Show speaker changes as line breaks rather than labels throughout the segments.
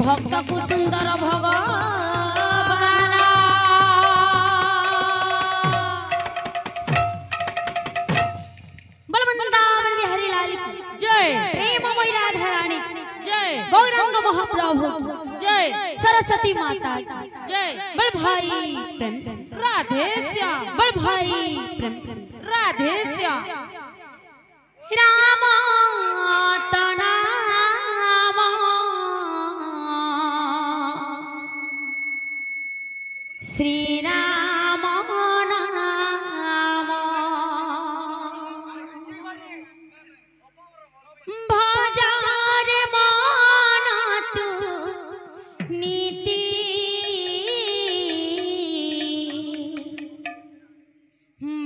भक्त को सुंदर भगवान बलवंतावन बिहारी लाल जय, प्रेममयी राधा रानी जय, गौरांग महाप्रभु जय, सरस्वती माता जय, बड़ भाई प्रेम राधे श्याम, बड़ भाई प्रेम राधे श्याम। राम तनाम श्री राम नाम भजार मन तू नीति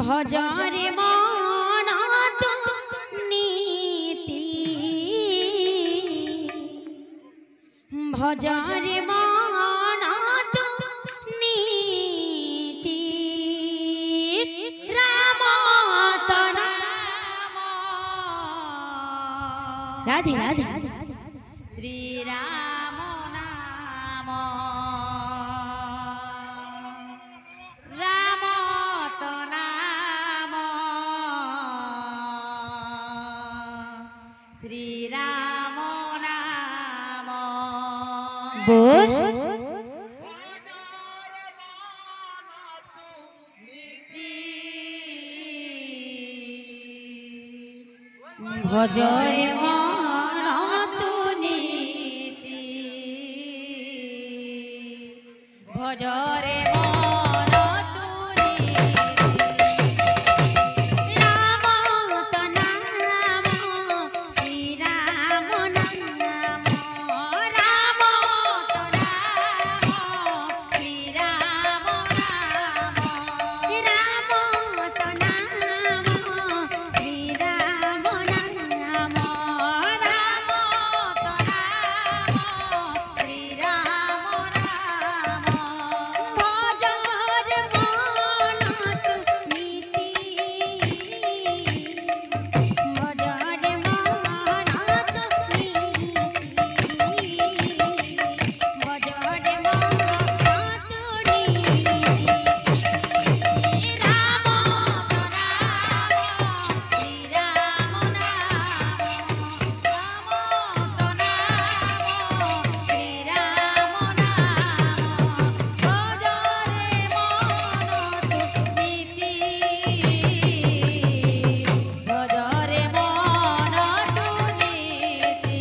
भजार मन तू नीति भजार मन तू नीति राम तनाम राधे राधे श्री राम नाम राम तनाम श्री राम नाम बोल भजरे मन तू नीति भजरे मन तू नीति राम तनाम श्री राम नाम राम तनाम श्री राम नाम राम तनाम श्री राम नाम राम तनाम श्री राम नाम भजर मन तू नीति भजर मन तू नीति भजर मन तू नीति राम तनाम श्री राम नाम राम तनाम श्री राम नाम भजरे मन तू नीति भजरे मन तू नीति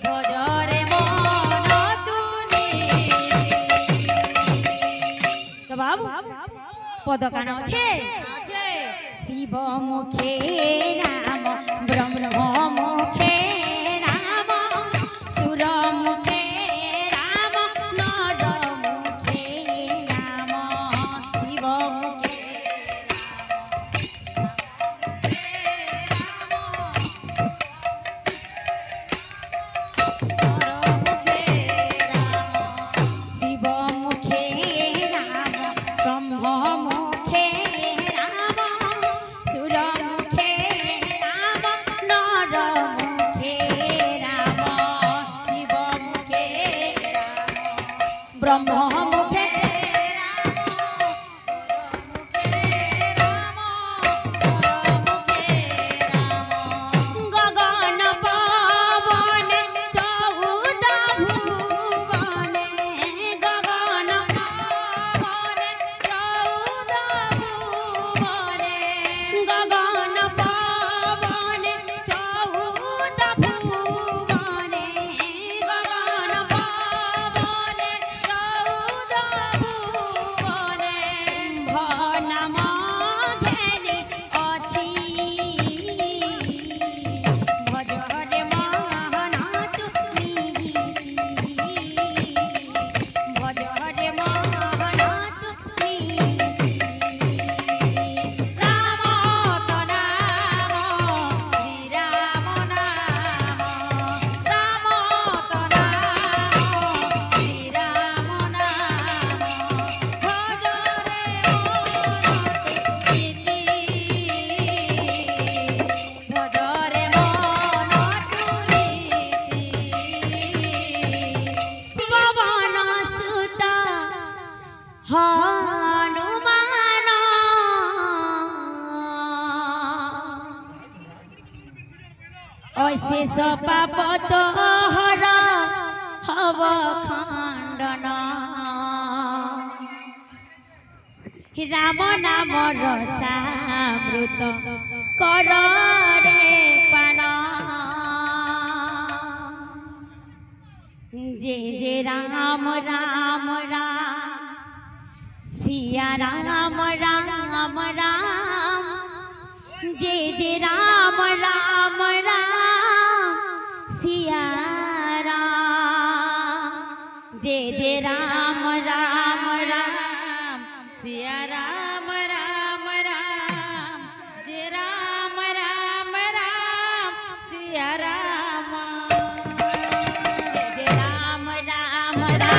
भजरे मन तू नीति तो बाबू पद कान আছে शिव मुखे राम ब्रह्म मुखे राम सुर मुखे राम नर मुखे राम शिव मुखे शिव मुखे राम ब्रह्म मुखे राम सुर मुखे राम नर मुखे राम शिव मुखे राम ब्रह्म मुखे गगन पवन चौद भुवन गगन पवन चौद भुवन गगन पवन चौद भुवन गगन पवन चौद অশেষ পাপ তোহর হব খণ্ডন রাম নাম রসামৃত কর রে পান जे जे राम राम राम सिया राम राम राम जे जे राम राम राम सिया राम जे जे राम राम राम सिया राम राम राम जे राम राम राम सिया राम जे राम राम राम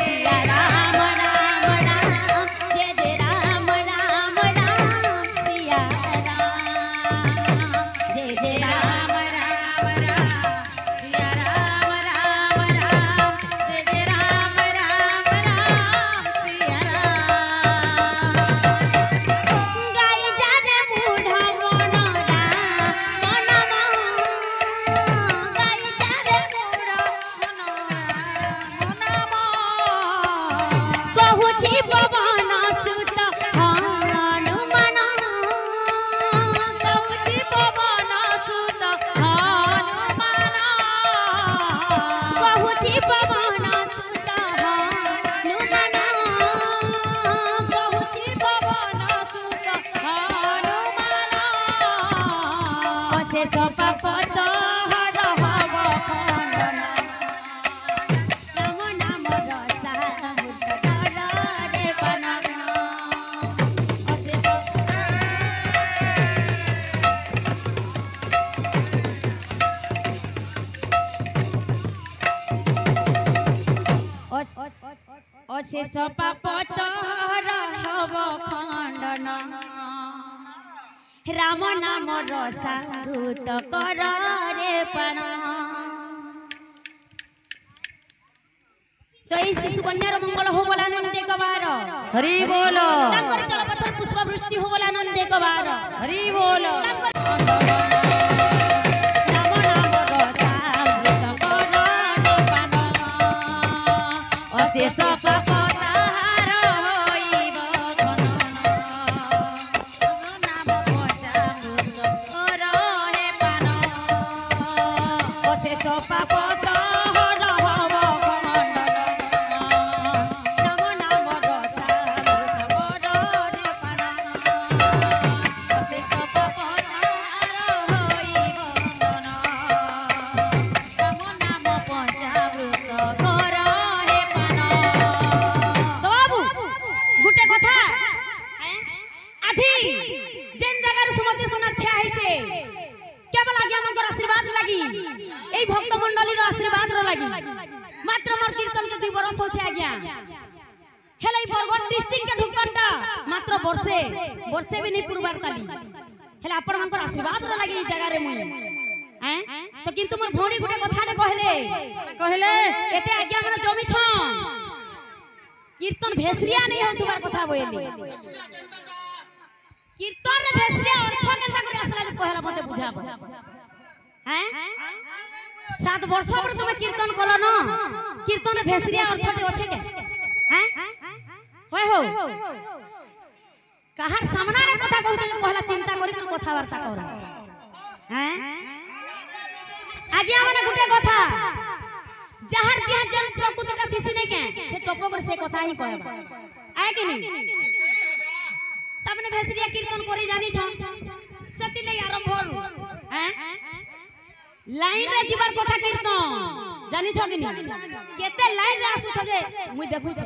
सिया राम राम राम जे जे राम राम राम सिया राम जे जे राम राम राम सिया राम राम राम जे जे राम राम राम सिया राम गाय जाने बूढ़ा मनोरा मनमो गाय जाने बूढ़ा मनोरा मनमो कहुची पवन सुत हनुमान कहुची पवन सुत हनुमान कहुची पवन सुत हनुमान कहुची पवन सुत हनुमान अशेष पाप तोहर हब खण्डन राम नाम रसामृत कर रे पान अशेष पाप तोहर हब खण्डन राम नाम रसामृत कर रे पान तो এই শিশু কন্যার মঙ্গল হো বলে আনন্দে কবার
हरि बोलो
তাঙ্কর চলপথর পুষ্প বৃষ্টি হো বলে আনন্দে কবার
हरि बोलो
রাম নাম রসামৃত কর রে পান
अशेष पाप ताहार होइब
অশেষ পাপ তোহর হব খণ্ডন রাম নাম রসামৃত কর রে পান
अशेष पाप ताहार होइब राम नाम पंचामृत कर हे पान
তো বাবু গুটে কথা আজি যেন জায়গার সুমতি সোনা ঠিয়া হইছে কেবল আগে আমাদের আশীর্বাদ লাগি এই ভক্ত মণ্ডলীর আশীর্বাদ লাগি মাত্র মোর কীর্তন কে 2 বরস হচ্ছে আজ্ঞা হেলাই বরগড় ডিস্ট্রিক্ট কে ঢুকবানটা মাত্র বর্ষে বর্ষে বি নি পুরবার তালি হেলা আপন মানকর আশীর্বাদ লাগি এই জায়গারে মুই হ্যাঁ তো কিন্তু মোর ভৌণী গুটে কথাটে কহিলে এতে আজ্ঞা মানে জমি ছ কীর্তন ভেসরিয়া নেই হতুবার কথা বইলি কীর্তন রে ভেসরিয়া অর্থ কেনতা করে আসলা যে পহেলা মতে বুঝাব হ্যাঁ 7 বর্ষ পরে তুমি কীর্তন কল ন কীর্তন রে ভেসরিয়া অর্থটি আছে কে হ্যাঁ হয় হো কাহার সামনে রে কথা কইছে পহেলা চিন্তা করি করে কথাবার্তা কর হ্যাঁ আগে মানে গুটে কথা যাহার দিয়া যেন প্রকৃতিটা দিছি নাই কে সে টপক করে সে কথা হি কইবা আয় কি নি তামনে ভেসরিয়া কীর্তন করি জানি ছ সেতি লই আরম্ভ হল হ্যাঁ লাইন রে জিবার কথা কীর্তন জানি ছ কি নি কেতে লাইন রে আসু যে মুই দেখু ছে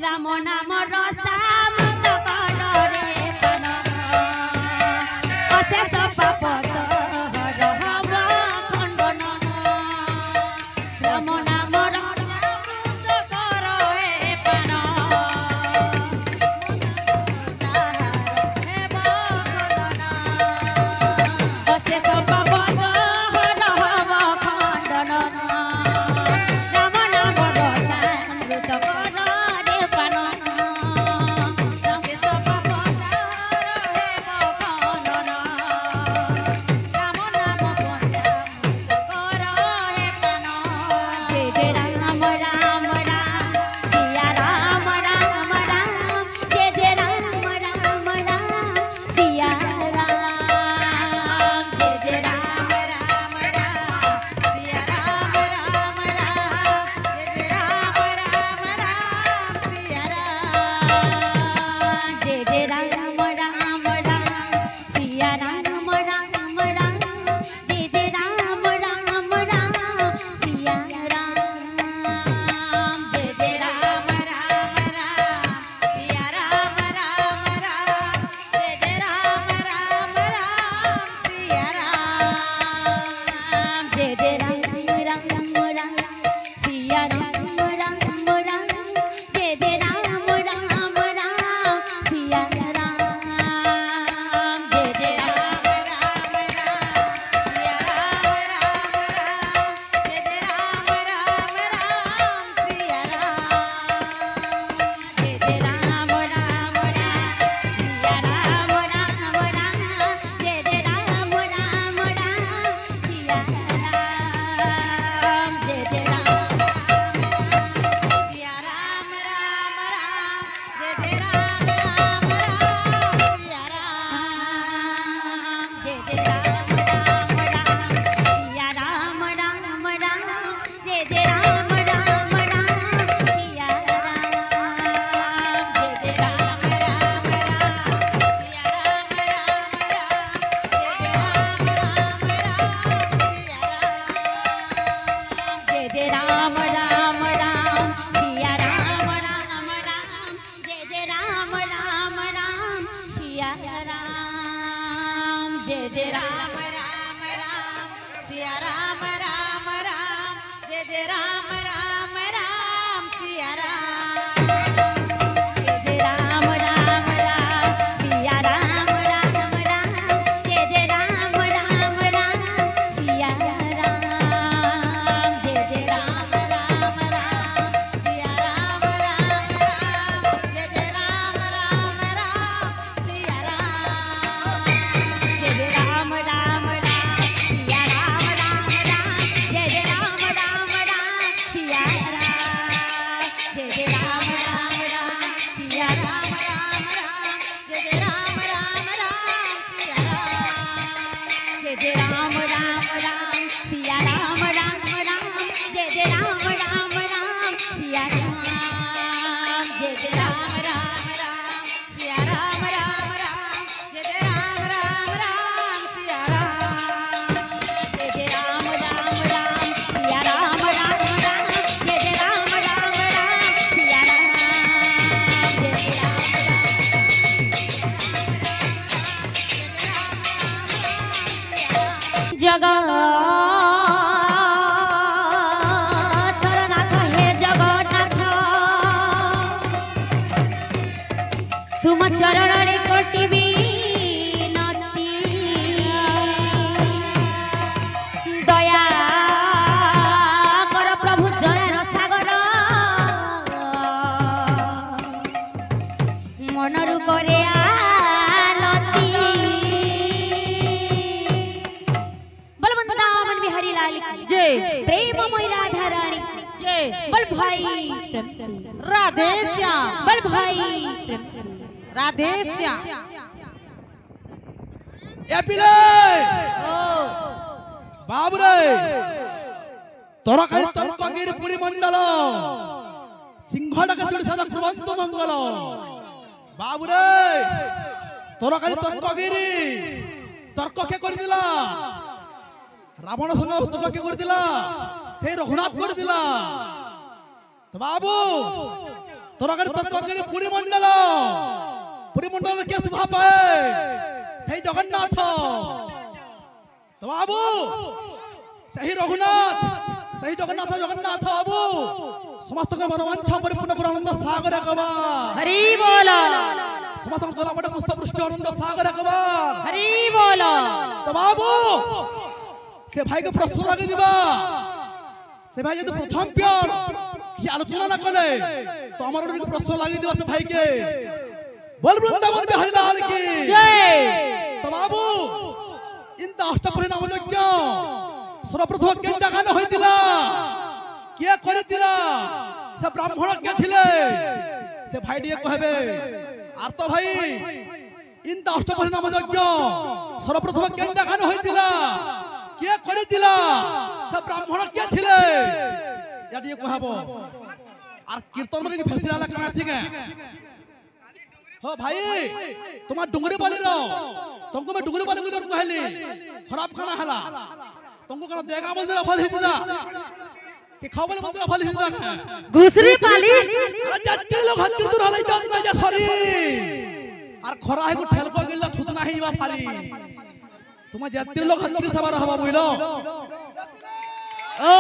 রাম নাম রসামৃত কর রে পান অশেষ পাপ তোহর হব খণ্ডন রাম নাম রসামৃত কর রে পান অশেষ পাপ তোহর হব খণ্ডন রাম নাম রসামৃত কর রে পান
अशेष
तुम चरण कोटिबी नती दया कर प्रभु जय सागर मनरु करे आलती बलवंतावन बिहारी लाल की जय प्रेममय राधा रानी जय बल भाई प्रेम से
राधे श्याम
बल भाई प्रेम से
राधे श्याम
एपिले बाबुरे तोरकाई तर्कगिरी पुरी मंडल सिंहडक जुड़िसादा प्रबंध मंगल बाबुरे तोरकाई तर्कगिरी तर्क के कर दिला रावण संग तर्क के कर दिला से रघुनाथ कर दिला तो बाबू तोरकाई तर्कगिरी पुरी मंडल के शोभा पाए से जगन्नाथ तो बाबू सही रघुनाथ सही जगन्नाथ जगन्नाथ बाबू समस्त मनोवांछा परिपूर्ण कर आनंद सागर कबार
हरि बोल
समस्त जलापट पुष्प वृष्टि आनंद सागर कबार
हरि बोल
तो बाबू से भाई के प्रश्न लगे दिबा से भाई यदि प्रथम प्यार कि आलोचना न कले तो हमारा प्रश्न लगे दिबा से भाई के बोल वृंदावन बिहारी लाल की
जय
तो बाबू इंत अष्टपहरी नाम यज्ञ सर्वप्रथम केनटा गान होइतिला किया करितिला से ब्राह्मण के थिले से भाई दिए कहबे आर तो भाई इंत अष्टपहरी नाम यज्ञ सर्वप्रथम केनटा गान होइतिला किया करितिला से ब्राह्मण के थिले या दिए कहबो आर कीर्तन रे फसिला ला कना सिगे हो भाई तुम डुंगरी बाली रहो तुमको मैं डुंगरी बाली को कहली खराब खाना हला तुमको कना देगा मंदिर फल हिदा कि खावले मंदिर फल हिदा
घुसरी पाली
अरे जत्ते लोग हत्तिर दूर हलै जन राजा सरी आर खरा है को ठेलको गिल्ला छुत नाही बा फारी तुम जत्ते लोग हत्तिर सवार हवा बुइलो
ओ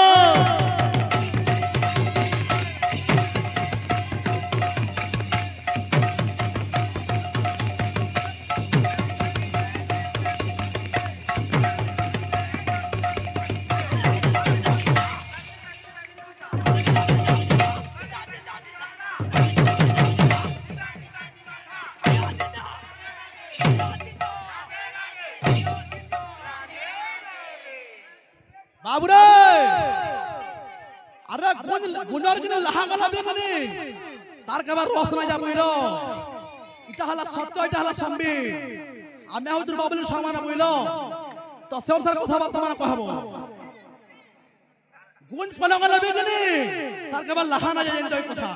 বাবুরে আরে গুণর কিনে লাহা গলা বেগনি তার কেবার রস না যাবইল এটা হলা সত্য এটা হলা সম্বি আমি হুজুর বাবুল সমান বইল তো সে অনুসারে কথাবার্তা মানে কহাবো গুণ ফলা গলা বেগনি তার কেবার লাহা না যায় কথা